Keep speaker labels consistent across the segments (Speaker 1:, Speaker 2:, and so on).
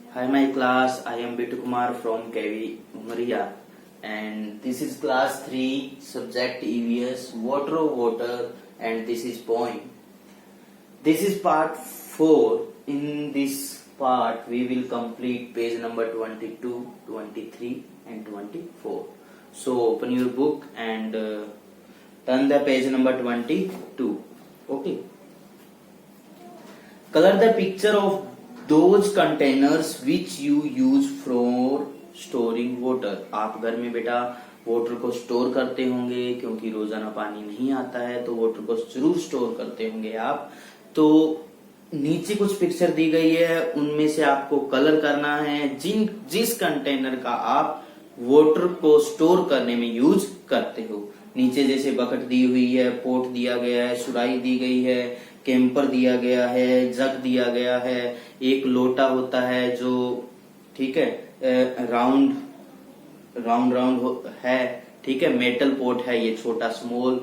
Speaker 1: Hi, my class. I am Bitu Kumar from KV Umaria, and this is class 3, subject EVS, water of water, and this is poem. This is part 4. In this part, we will complete page number 22, 23, and 24. So, open your book and turn the page number 22. Okay. Color the picture of those containers which you use for storing water. आप घर में बेटा water को store करते होंगे, क्योंकि रोजाना पानी नहीं आता है, तो वाटर को जरूर स्टोर करते होंगे आप। तो नीचे कुछ पिक्चर दी गई है, उनमें से आपको कलर करना है जिस कंटेनर का आप वाटर को स्टोर करने में यूज करते हो। नीचे जैसे बकेट दी हुई है, पोट दिया गया है, सुराही दी गई है, कैंपर दिया गया है, जग दिया गया है, एक लोटा होता है जो ठीक है राउंड है, ठीक है। मेटल पोट है, ये छोटा स्मॉल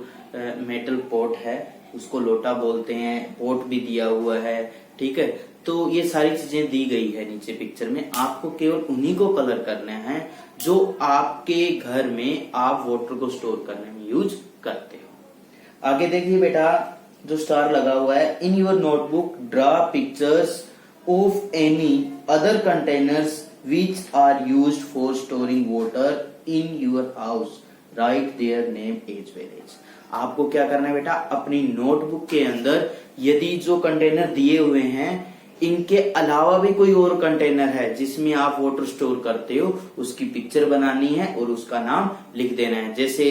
Speaker 1: मेटल पोट है, उसको लोटा बोलते हैं। पोट भी दिया हुआ है, ठीक है। तो ये सारी चीजें दी गई है नीचे पिक्चर में। आपको केवल उन्हीं को कलर करना है जो आपके घर में आप वाटर को स्टोर करने में यूज करते हो। आगे देखिए बेटा, जो स्टार लगा हुआ है, in your notebook draw pictures of any other containers which are used for storing water in your house, write their name as well as. आपको क्या करना है बेटा, अपनी नोटबुक के अंदर यदि जो कंटेनर दिए हुए हैं इनके अलावा भी कोई और कंटेनर है जिसमें आप वाटर स्टोर करते हो, उसकी पिक्चर बनानी है और उसका नाम लिख देना है। जैसे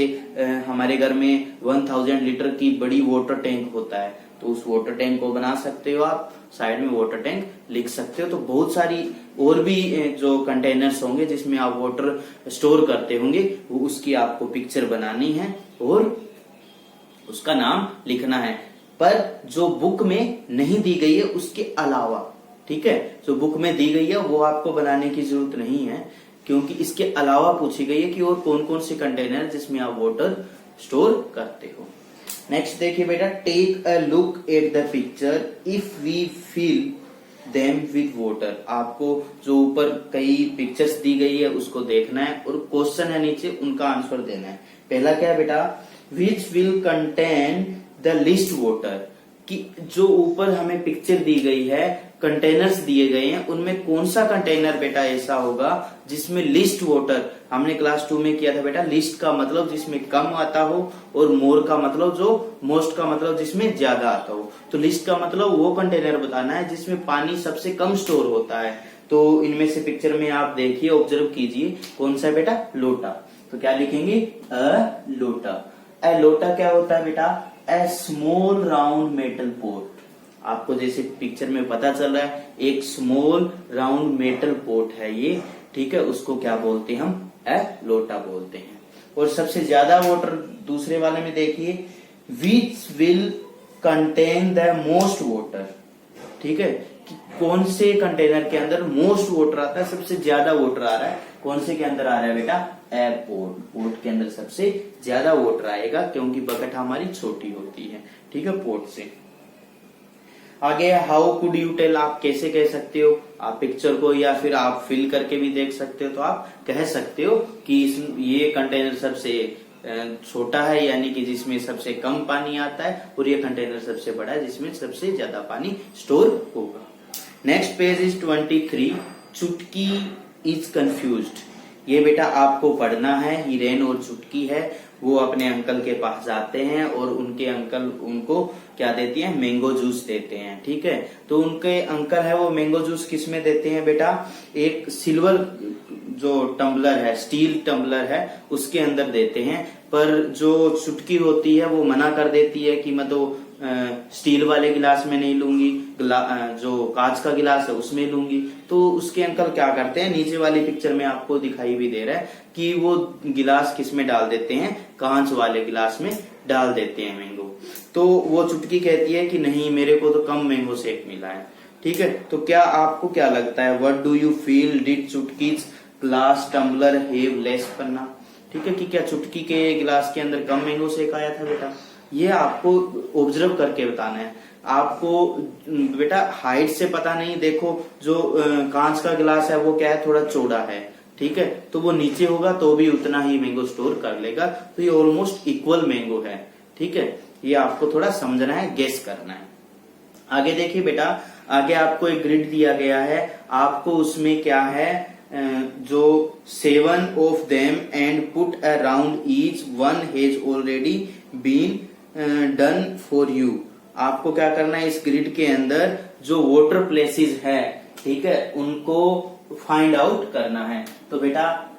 Speaker 1: हमारे घर में 1000 लीटर की बड़ी वाटर टैंक होता है, तो उस वाटर टैंक को बना सकते हो आप, साइड में वाटर टैंक लिख सकते हो। तो बहुत सारी और भी जो कंटेनर्स होंगे जिसमें आप वाटर स्टोर करते होंगे, वो उसकी आपको पिक्चर बनानी है और उसका नाम लिखना है। पर जो बुक में नहीं दी गई है उसके अलावा, ठीक है, जो बुक में दी गई है वो आपको बनाने की जरूरत नहीं है, क्योंकि इसके अलावा पूछी गई है कि और कौन कौन से कंटेनर जिसमें आप वाटर स्टोर करते हो। नेक्स्ट देखिए बेटा, take a look at the picture if we fill them with water. आपको जो ऊपर कई पिक्चर्स दी गई है उसको देखना है और क्वेश्चन है नीचे, उनका आंसर देना है। पहला क्या है बेटा, which will contain the list water, कि जो ऊपर हमें पिक्चर दी गई है, कंटेनर्स दिए गए हैं, उनमें कौन सा कंटेनर बेटा ऐसा होगा जिसमें लिस्ट वाटर, हमने क्लास 2 में किया था बेटा, लिस्ट का मतलब जिसमें कम आता हो और मोर का मतलब जो मोस्ट का मतलब जिसमें ज्यादा आता हो। तो लिस्ट का मतलब वो कंटेनर बताना है जिसमें पानी सबसे कम स्टोर होता है। तो इनमें से पिक्चर में आप देखिए, ऑब्जर्व कीजिए, कौन सा बेटा, लोटा। तो क्या लिखेंगे, अ लोटा। अ लोटा क्या होता है बेटा, ए स्मॉल राउंड मेटल पोट। आपको जैसे पिक्चर में पता चल रहा है, एक स्मॉल राउंड मेटल पोट है ये, ठीक है, उसको क्या बोलते हैं हम, ए लोटा बोलते हैं। और सबसे ज्यादा वाटर दूसरे वाले में देखिए, which will contain the most water, ठीक है, कि कौन से कंटेनर के अंदर मोस्ट वाटर आता है, सबसे ज्यादा वाटर आ रहा है, कौन से के अंदर आ रहा है बेटा, ए पोट। पोट के अंदर सबसे ज्यादा वाटर आएगा, क्योंकि बकेट हमारी छोटी होती है, ठीक है, पोट से। आगे हाउ कुड यू टेल, आप कैसे कह सकते हो, आप पिक्चर को या फिर आप फिल करके भी देख सकते हो, तो आप कह सकते हो कि ये कंटेनर सबसे छोटा है, यानी कि जिसमें सबसे कम पानी आता है, और ये कंटेनर सबसे बड़ा है जिसमें सबसे ज्यादा पानी स्टोर होगा। नेक्स्ट पेज इज 23, चुटकी इज कंफ्यूज्ड। ये बेटा आपको पढ़ना है, हिरेन और चुटकी है, वो अपने अंकल के पास जाते हैं और उनके अंकल उनको क्या देती हैं, मैंगो जूस देते हैं, ठीक है। तो उनके अंकल है वो मैंगो जूस किस में देते हैं बेटा, एक सिल्वर जो टम्बलर है, स्टील टम्बलर है, उसके अंदर देते हैं। पर जो चुटकी होती है वो मना कर देती है कि मैं तो स्टील वाले गिलास में नहीं लूंगी, जो कांच का गिलास है उसमें लूंगी। तो उसके अंकल क्या करते हैं, नीचे वाली पिक्चर में आपको दिखाई भी दे रहा है कि वो गिलास किस में डाल देते हैं, कांच वाले गिलास में डाल देते हैं मैंगो। तो वो चुटकी कहती है कि नहीं, मेरे को तो कम मैंगो शेक मिला है, ठीक है। तो क्या आपको क्या लगता है, what do you feel, did चुटकीज ग्लास टम्बलर हैव लेस पन्ना, ठीक है, कि क्या चुटकी के गिलास के अंदर कम मैंगो शेक आया था बेटा। ये आपको ऑब्जर्व करके बताना है। आपको बेटा हाइट से पता नहीं, देखो जो कांच का गिलास है वो क्या है, थोड़ा चौड़ा है, ठीक है, तो वो नीचे होगा तो भी उतना ही मैंगो स्टोर कर लेगा, तो ये ऑलमोस्ट इक्वल मैंगो है, ठीक है। ये आपको थोड़ा समझना है, गेस करना है। आगे देखिए बेटा, आगे आपको एक ग्रिड दिया गया है, आपको उसमें क्या है, जो 7 of them and put around each one has already been done for you। आपको क्या करना है, इस ग्रिड के अंदर जो वाटर प्लेसेस है, ठीक है, उनको फाइंड आउट करना है। तो बेटा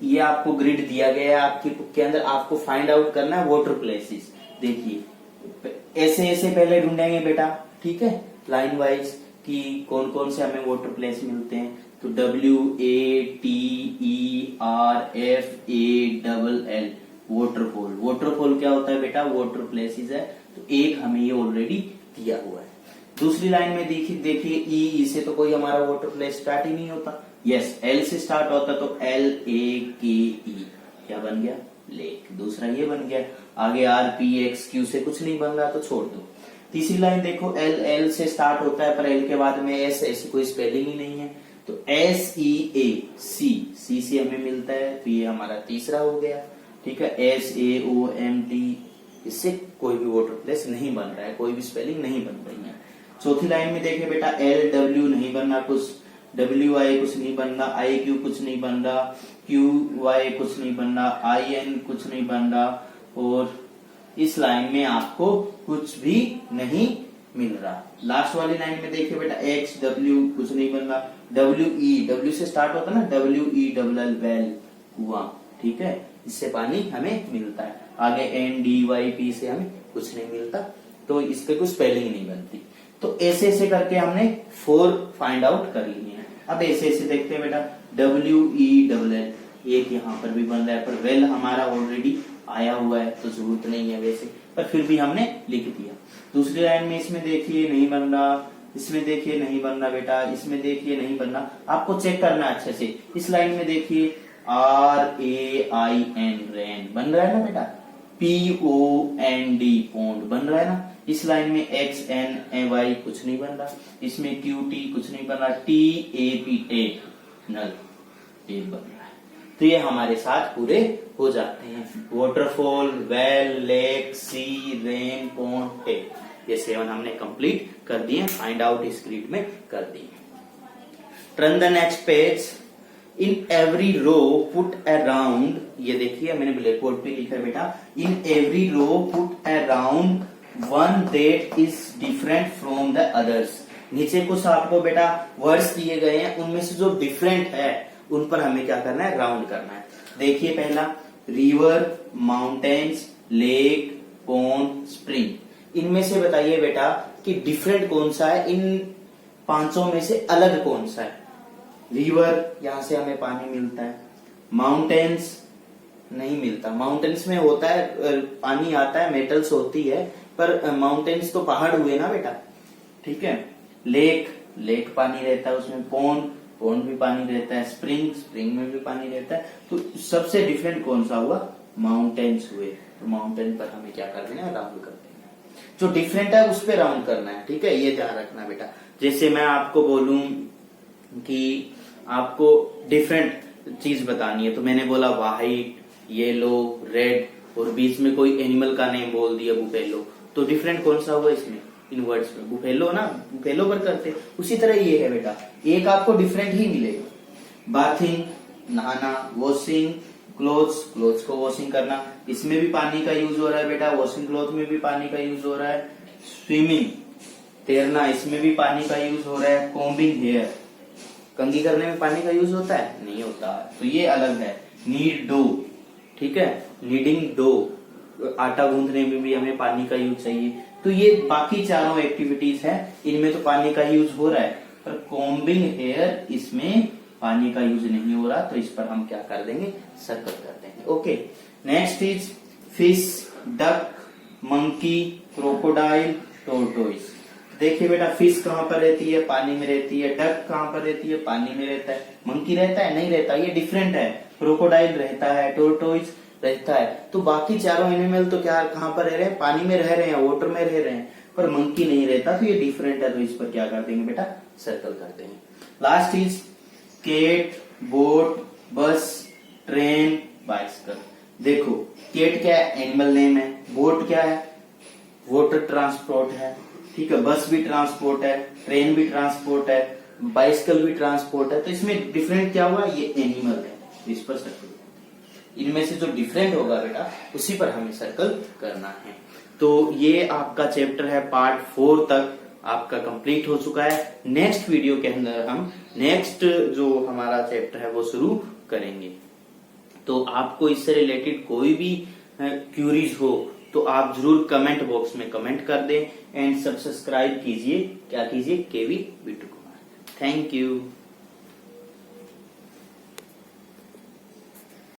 Speaker 1: ये आपको ग्रिड दिया गया है, आपकी बुक के अंदर आपको फाइंड आउट करना है वाटर प्लेसेस। देखिए ऐसे ऐसे पहले ढूंढेंगे बेटा, ठीक है, लाइन वाइज कि कौन कौन से हमें वाटर प्लेस मिलते हैं। तो WATERFALL वाटरफॉल। वाटरफॉल क्या होता है बेटा, वाटर प्लेसेस है, तो एक हमें ये ऑलरेडी दिया हुआ है। दूसरी लाइन में देखिए ई से तो कोई हमारा वाटर प्लेस स्टार्ट ही नहीं होता। यस, एल से स्टार्ट होता तो LAKE क्या बन गया, लेक। दूसरा ये बन गया। आगे RPXQ से कुछ नहीं बन रहा तो छोड़ दो। तीसरी लाइन देखो, L से स्टार्ट होता है पर L के बाद में S, ऐसी कोई स्पेलिंग ही नहीं है, तो SEAC से हमें मिलता है, तो ये हमारा तीसरा हो गया, ठीक है। SAOMT, इससे कोई भी वाटर प्लेस नहीं बन रहा है, कोई भी स्पेलिंग नहीं बन रही है। चौथी लाइन में देखिए बेटा, LW नहीं बन रहा कुछ, WI कुछ नहीं बन रहा, IQ कुछ नहीं बन रहा, QY कुछ नहीं बन रहा, IN कुछ नहीं बन रहा, और इस लाइन में आपको कुछ भी नहीं मिल रहा। लास्ट वाली लाइन में देखिए बेटा, XW कुछ नहीं बन रहा, W से स्टार्ट होता है ना, WELL वेल, कुआं, ठीक है, इससे पानी हमें मिलता है। आगे NDYP से हमें कुछ नहीं मिलता, तो इस पे कुछ स्पेलिंग नहीं बनती। तो ऐसे ऐसे करके हमने 4 फाइंड आउट कर लिए हैं। अब ऐसे ऐसे देखते हैं बेटा, WELL एक यहाँ पर भी बन रहा है, पर वेल हमारा ऑलरेडी आया हुआ है तो जरूरत नहीं है वैसे, पर फिर भी हमने लिख दिया। दूसरी लाइन में इसमें देखिए नहीं बन रहा, इसमें देखिए नहीं बन रहा बेटा, इसमें देखिए नहीं बन रहा, आपको चेक करना अच्छे से। इस लाइन में देखिए RAIN रैन बन रहा है ना बेटा, POND पॉन्ड बन रहा है ना। इस लाइन में XNAY कुछ नहीं बन रहा, इसमें QT कुछ नहीं बन रहा, TAP टेप नल टेप बन रहा है। तो ये हमारे साथ पूरे हो जाते हैं, वाटरफॉल, वेल, लेक, सी, रेन, पॉन्ड, टेप, ये 7 हमने कंप्लीट कर दिए, फाइंड आउट इस ग्रिड में कर दिए। Turn the next page. In every row put around, ये देखिए मैंने ब्लैक बोर्ड पे लिखा है बेटा, in every row put around one that is different from the others. नीचे कुछ आपको बेटा वर्ड्स दिए गए हैं, उनमें से जो डिफरेंट है उन पर हमें क्या करना है, राउंड करना है। देखिए पहला, river, mountains, lake, pond, spring. इनमें से बताइए बेटा कि डिफरेंट कौन सा है, इन पांचों में से अलग कौन सा है। रिवर, यहां से हमें पानी मिलता है। माउंटेन्स नहीं मिलता, माउंटेन्स में होता है पानी आता है, मेटल्स होती है, पर माउंटेन्स तो पहाड़ हुए ना बेटा, ठीक है। लेक पानी रहता है उसमें, पॉन्ड भी पानी रहता है, स्प्रिंग में भी पानी रहता है। तो सबसे डिफरेंट कौन सा हुआ, माउंटेन्स हुए, तो माउंटेन पर हमें क्या कर देना है, राउंड कर देना है। जो डिफरेंट है उस पर राउंड करना है, ठीक है, ये ध्यान रखना बेटा। जैसे मैं आपको बोलूं कि आपको डिफरेंट चीज बतानी है, तो मैंने बोला व्हाइट, येलो, रेड, और बीच में कोई एनिमल का नेम बोल दिया बुफेलो, तो डिफरेंट कौन सा हुआ इसमें, इन वर्ड्स में बुफेलो ना, बुफेलो पर करते। उसी तरह ये है बेटा, एक आपको डिफरेंट ही मिलेगा। बाथिंग, नहाना, वॉशिंग क्लोथ्स को वॉशिंग करना, इसमें भी पानी का यूज हो रहा है बेटा, वॉशिंग क्लोथ में भी पानी का यूज हो रहा है। स्विमिंग, तैरना, इसमें भी पानी का यूज हो रहा है। कॉम्बिंग हेयर, कंघी करने में पानी का यूज होता है, नहीं होता, तो ये अलग है। नीड डो, ठीक है, नीडिंग डो, आटा गूंथने में भी हमें पानी का यूज चाहिए। तो ये बाकी चारों एक्टिविटीज हैं, इनमें तो पानी का यूज हो रहा है, पर कॉम्बिंग हेयर इसमें पानी का यूज नहीं हो रहा, तो इस पर हम क्या कर देंगे, सर्कल कर देंगे। Okay, next is fish, duck, monkey, crocodile, tortoise. देखिए बेटा, फिश कहाँ पर रहती है, पानी में रहती है। डक कहाँ पर रहती है, पानी में रहता है। मंकी रहता है, नहीं रहता, ये डिफरेंट है। क्रोकोडाइल रहता है, टोर्टोइज रहता है। तो बाकी चारों एनिमल तो क्या कहाँ पर रह रहे हैं, पानी में रह रहे हैं, वाटर में रह रहे हैं, पर मंकी नहीं रहता, तो ये डिफरेंट है, तो इस पर क्या कर देंगे बेटा, सर्कल कर देंगे। लास्ट इज केट, बोट, बस, ट्रेन, बाइसिकल। देखो केट क्या है, एनिमल नेम है, बोट क्या है, वाटर ट्रांसपोर्ट है, ठीक है, बस भी ट्रांसपोर्ट है, ट्रेन भी ट्रांसपोर्ट है, बाइसिकल भी ट्रांसपोर्ट है। तो इसमें डिफरेंट क्या हुआ, ये एनिमल है, इस पर सर्कल। इनमें से जो डिफरेंट होगा बेटा उसी पर हमें सर्कल करना है। तो ये आपका चैप्टर है पार्ट 4 तक आपका कंप्लीट हो चुका है। नेक्स्ट वीडियो के अंदर हम नेक्स्ट जो हमारा चैप्टर है वो शुरू करेंगे। तो आपको इससे रिलेटेड कोई भी क्यूरीज हो तो आप जरूर कमेंट बॉक्स में कमेंट कर दें एंड सब्सक्राइब कीजिए, क्या कीजिए, KV Bittu Kumar. Thank you.